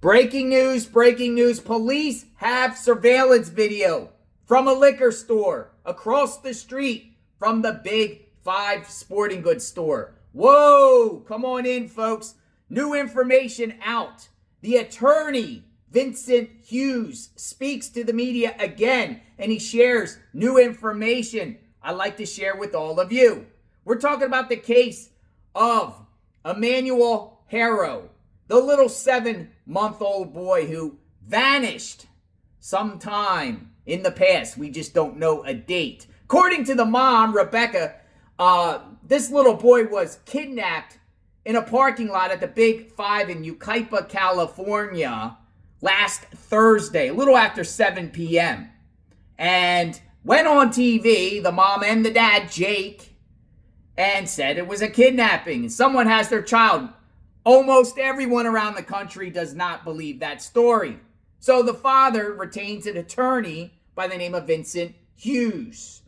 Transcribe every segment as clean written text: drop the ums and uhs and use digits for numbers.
Breaking news, breaking news. Police have surveillance video from a liquor store across the street from the Big Five sporting goods store. Whoa, come on in, folks. New information out. The attorney, Vincent Hughes, speaks to the media again, and he shares new information I'd like to share with all of you. We're talking about the case of Emmanuel Haro, the little 7-month-old boy who vanished sometime in the past. We just don't know a date. According to the mom, Rebecca, this little boy was kidnapped in a parking lot at the Big Five in Yucaipa, California last Thursday, a little after 7 p.m. And went on TV, the mom and the dad, Jake, and said it was a kidnapping. Someone has their child. Almost everyone around the country does not believe that story. So the father retains an attorney by the name of Vincent Hughes.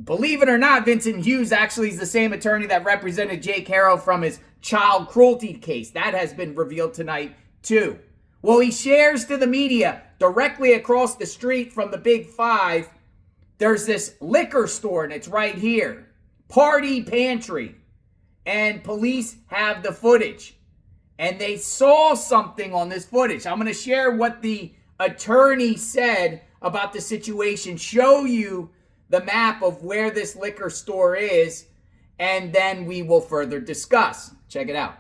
Believe it or not, Vincent Hughes actually is the same attorney that represented Jake Haro from his child cruelty case. That has been revealed tonight, too. Well, he shares to the media directly across the street from the Big Five, there's this liquor store, and it's right here. Party Pantry. And police have the footage. And they saw something on this footage. I'm going to share what the attorney said about the situation, show you the map of where this liquor store is, and then we will further discuss. Check it out.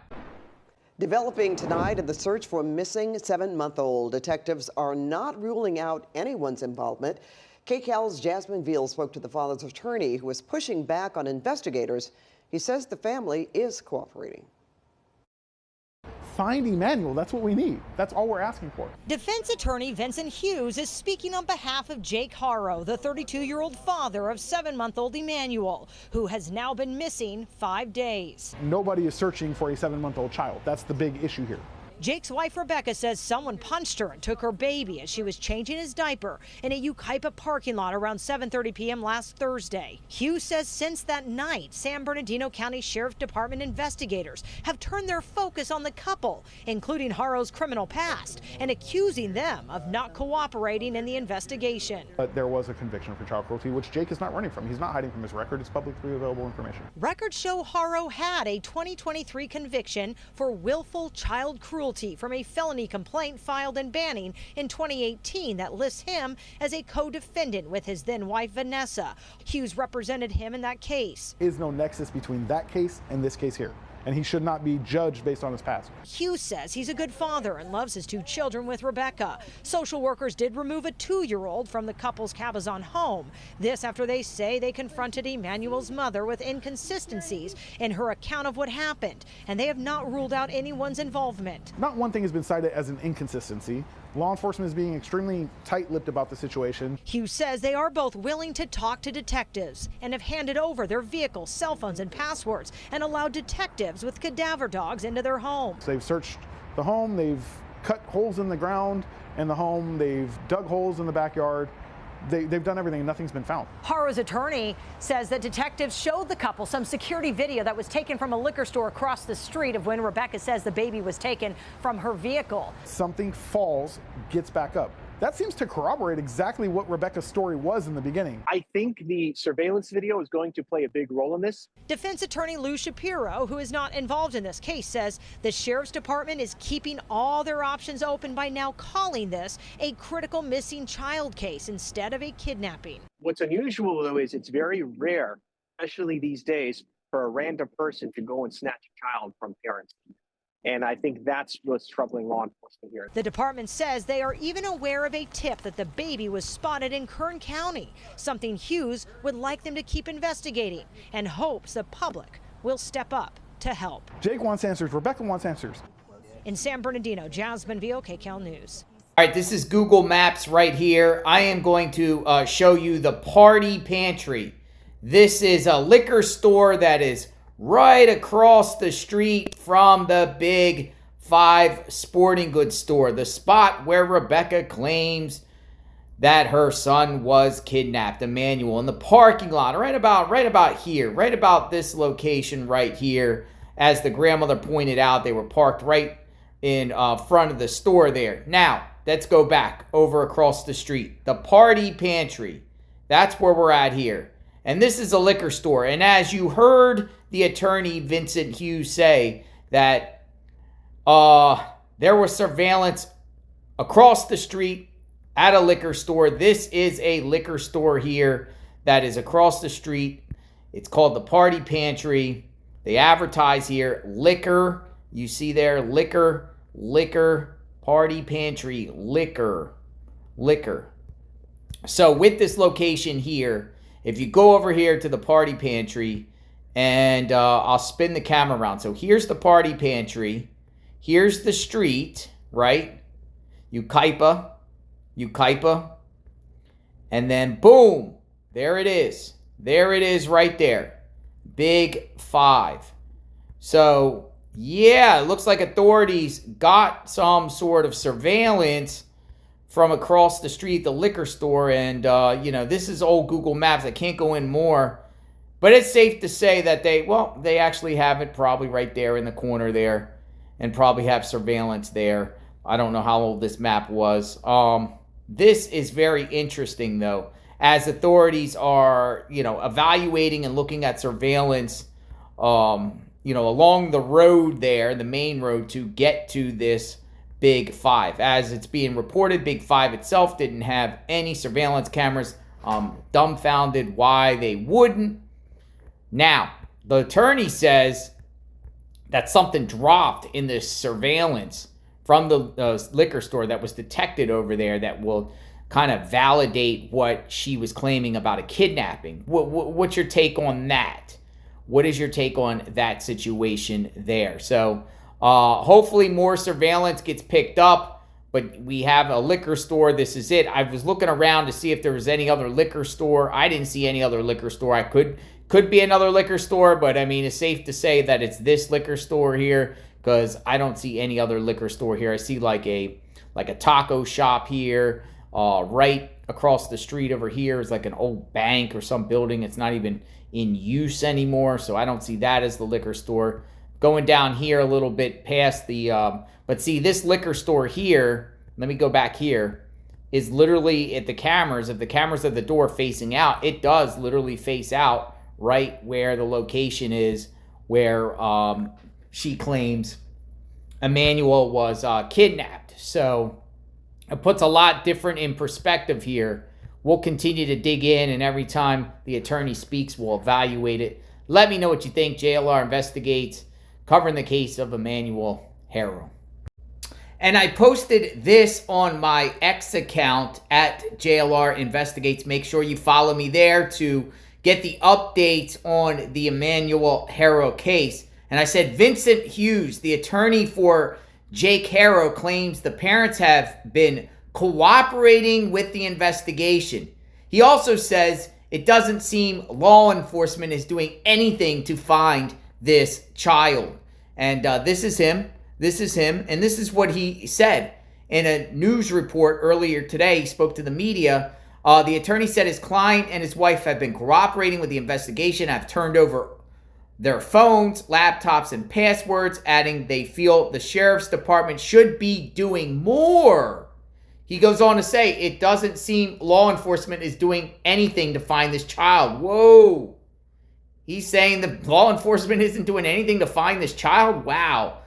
Developing tonight in the search for a missing 7-month-old. Detectives are not ruling out anyone's involvement. KCAL's Jasmine Veal spoke to the father's attorney, who is pushing back on investigators. He says the family is cooperating. Find Emmanuel, that's what we need. That's all we're asking for. Defense attorney Vincent Hughes is speaking on behalf of Jake Haro, the 32-year-old father of 7-month-old Emmanuel, who has now been missing 5 days. Nobody is searching for a 7-month-old child. That's the big issue here. Jake's wife, Rebecca, says someone punched her and took her baby as she was changing his diaper in a Yucaipa parking lot around 7:30 p.m. last Thursday. Hughes says since that night, San Bernardino County Sheriff Department investigators have turned their focus on the couple, including Haro's criminal past, and accusing them of not cooperating in the investigation. But there was a conviction for child cruelty, which Jake is not running from. He's not hiding from his record. It's publicly available information. Records show Haro had a 2023 conviction for willful child cruelty from a felony complaint filed in Banning in 2018 that lists him as a co-defendant with his then wife Vanessa. Hughes represented him in that case. There is no nexus between that case and this case here, and he should not be judged based on his past. Hughes says he's a good father and loves his 2 children with Rebecca. Social workers did remove a 2-year-old from the couple's cabazon home. This after they say they confronted Emmanuel's mother with inconsistencies in her account of what happened, and they have not ruled out anyone's involvement. Not one thing has been cited as an inconsistency. Law enforcement is being extremely tight-lipped about the situation. Hughes says they are both willing to talk to detectives and have handed over their vehicles, cell phones, and passwords and allowed detectives with cadaver dogs into their homes. They've searched the home, they've cut holes in the ground in the home, they've dug holes in the backyard. They've done everything and nothing's been found. Haro's attorney says that detectives showed the couple some security video that was taken from a liquor store across the street of when Rebecca says the baby was taken from her vehicle. Something falls, gets back up. That seems to corroborate exactly what Rebecca's story was in the beginning. I think the surveillance video is going to play a big role in this. Defense attorney Lou Shapiro, who is not involved in this case, says the sheriff's department is keeping all their options open by now calling this a critical missing child case instead of a kidnapping. What's unusual, though, is it's very rare, especially these days, for a random person to go and snatch a child from parents. And I think that's what's troubling law enforcement here. The department says they are even aware of a tip that the baby was spotted in Kern County, something Hughes would like them to keep investigating and hopes the public will step up to help. Jake wants answers. Rebecca wants answers. In San Bernardino, Jasmine Veal, KCAL News. All right, this is Google Maps right here. I am going to show you the Party Pantry. This is a liquor store that is right across the street from the Big Five sporting goods store, the spot where Rebecca claims that her son was kidnapped, Emmanuel, in the parking lot, right about here, right about this location right here. As the grandmother pointed out, they were parked right in front of the store there. Now, let's go back over across the street. The Party Pantry. That's where we're at here. And this is a liquor store. And as you heard the attorney, Vincent Hughes, say that there was surveillance across the street at a liquor store. This is a liquor store here that is across the street. It's called the Party Pantry. They advertise here, liquor. You see there, liquor, Party Pantry, liquor. So with this location here, if you go over here to the Party Pantry, and I'll spin the camera around. So here's the Party Pantry. Here's the street, right? Yucaipa. And then boom, there it is. There it is right there. Big 5. So yeah, it looks like authorities got some sort of surveillance from across the street, the liquor store. And, this is old Google Maps. I can't go in more. But it's safe to say that they actually have it probably right there in the corner there. And probably have surveillance there. I don't know how old this map was. This is very interesting, though, as authorities are, evaluating and looking at surveillance, along the road there, the main road to get to this Big 5. As it's being reported, Big 5 itself didn't have any surveillance cameras. Dumbfounded why they wouldn't. Now, the attorney says that something dropped in this surveillance from the liquor store that was detected over there that will kind of validate what she was claiming about a kidnapping. What's your take on that? What is your take on that situation there? So hopefully more surveillance gets picked up, but we have a liquor store. This is it. I was looking around to see if there was any other liquor store. I didn't see any other liquor store. I could be another liquor store, but I mean, it's safe to say that it's this liquor store here because I don't see any other liquor store here. I see like a taco shop here. Right across the street over here is like an old bank or some building. It's not even in use anymore, so I don't see that as the liquor store. Going down here a little bit past the, but see this liquor store here, let me go back here, is literally at the cameras. If the cameras of the door facing out, it does literally face out right where the location is where she claims Emmanuel was kidnapped. So it puts a lot different in perspective here. We'll continue to dig in, and every time the attorney speaks, we'll evaluate it. Let me know what you think. JLR Investigates, covering the case of Emmanuel Haro. And I posted this on my X account at JLR Investigates. Make sure you follow me there to get the updates on the Emmanuel Haro case. And I said, Vincent Hughes, the attorney for Jake Haro, claims the parents have been cooperating with the investigation. He also says it doesn't seem law enforcement is doing anything to find this child. And this is him. And this is what he said in a news report earlier today. He spoke to the media. The attorney said his client and his wife have been cooperating with the investigation, have turned over their phones, laptops, and passwords, adding they feel the sheriff's department should be doing more. He goes on to say it doesn't seem law enforcement is doing anything to find this child. Whoa. He's saying the law enforcement isn't doing anything to find this child? Wow.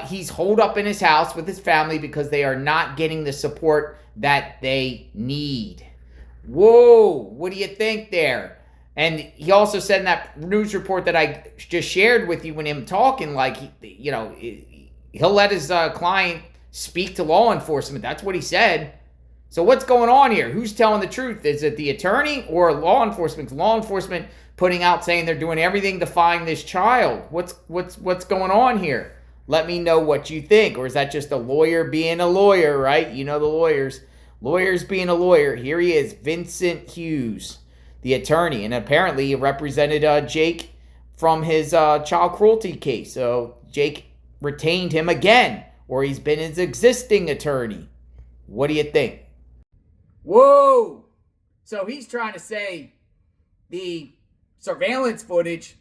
He's holed up in his house with his family because they are not getting the support that they need. Whoa. What do you think there? And he also said in that news report that I just shared with you when him talking, like, he'll let his client speak to law enforcement. That's what he said. So what's going on here? Who's telling the truth? Is it the attorney or law enforcement? Law enforcement putting out saying they're doing everything to find this child. What's going on here? Let me know what you think. Or is that just a lawyer being a lawyer, right? You know the lawyers. Lawyers being a lawyer. Here he is, Vincent Hughes, the attorney. And apparently he represented Jake from his child cruelty case. So Jake retained him again, or he's been his existing attorney. What do you think? Whoa! So he's trying to say the surveillance footage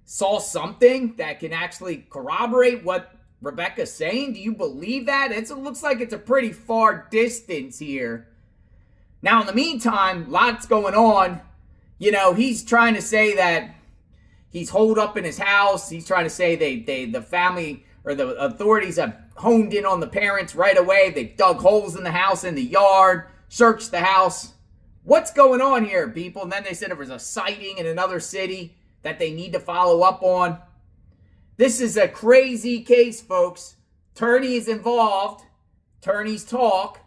saw something that can actually corroborate what Rebecca's saying? Do you believe that? It looks like it's a pretty far distance here. Now, in the meantime, lots going on. You know, he's trying to say that he's holed up in his house. He's trying to say the family or the authorities have honed in on the parents right away. They've dug holes in the house, in the yard, searched the house. What's going on here, people? And then they said there was a sighting in another city that they need to follow up on. This is a crazy case, folks. Attorneys involved. Attorneys talk.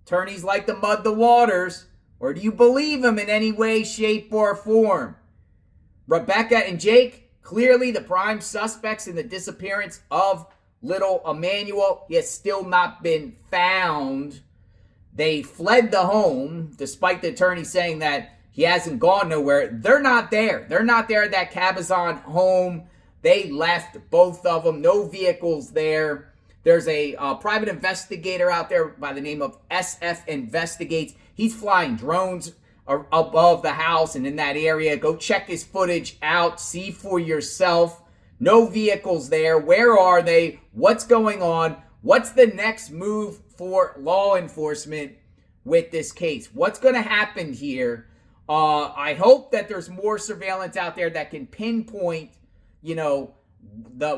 Attorneys like to mud the waters. Or do you believe them in any way, shape, or form? Rebecca and Jake, clearly the prime suspects in the disappearance of little Emmanuel. He has still not been found. They fled the home, despite the attorney saying that he hasn't gone nowhere. They're not there. They're not there at that cabazon home. They left, both of them. No vehicles there. There's a private investigator out there by the name of SF Investigates. He's flying drones above the house and in that area. Go check his footage out. See for yourself. No vehicles there. Where are they? What's going on? What's the next move for law enforcement with this case? What's going to happen here? I hope that there's more surveillance out there that can pinpoint, you know,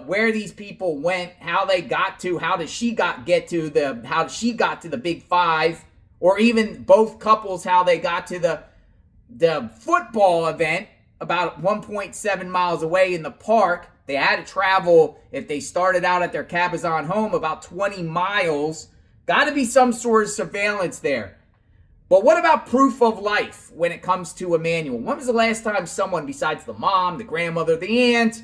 where these people went, how they got to, how she got to the Big Five, or even both couples, how they got to the football event about 1.7 miles away in the park. They had to travel, if they started out at their cabazon home, about 20 miles. Got to be some sort of surveillance there. But what about proof of life when it comes to Emmanuel? When was the last time someone, besides the mom, the grandmother, the aunt,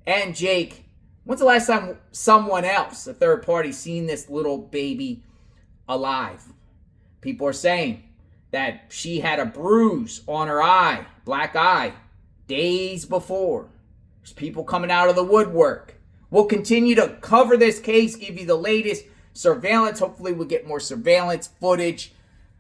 and Jake, when's the last time someone else, a third party, seen this little baby alive? People are saying that she had a bruise on her eye, black eye, days before. There's people coming out of the woodwork. We'll continue to cover this case, give you the latest surveillance. Hopefully we'll get more surveillance footage.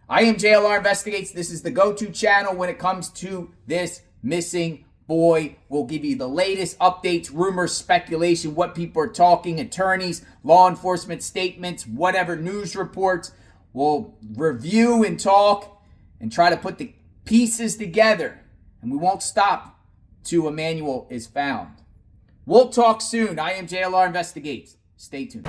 I am JLR Investigates. This is the go-to channel when it comes to this missing boy. We'll give you the latest updates, rumors, speculation, what people are talking, attorneys, law enforcement statements, whatever, news reports. We'll review and talk and try to put the pieces together. And we won't stop till Emmanuel is found. We'll talk soon. I am JLR Investigates. Stay tuned.